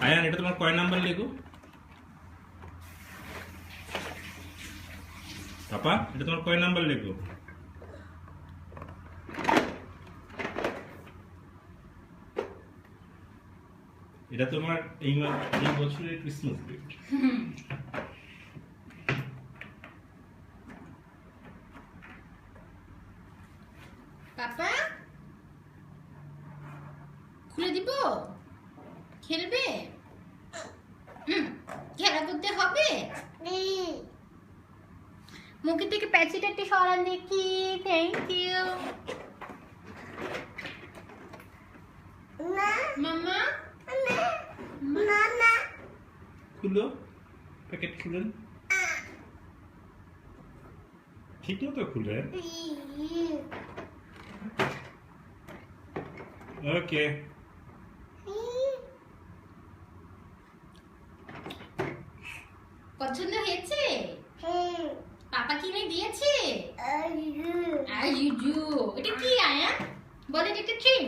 আয়ান এটা তোমার কয় নাম্বার লেগো? পাপা এটা তোমার কয় নাম্বার লেগো? এটা তোমার এই বছরের ক্রিসমাস গিফট। পাপা খুলে দিব? খেলবে? খেলা করতে হবে? মুখে থেকে প্যাচিটা একটু সরান দেখি। থ্যাংক ইউ মামা। খুলো, প্যাকেট খুলেন। ঠিক মতো খুলেন। ওকে। পছন্দ হয়েছে? পাপা কিনে দিয়েছে? Are you do. এটা কি আয়ান? বলে এটা ট্রেন।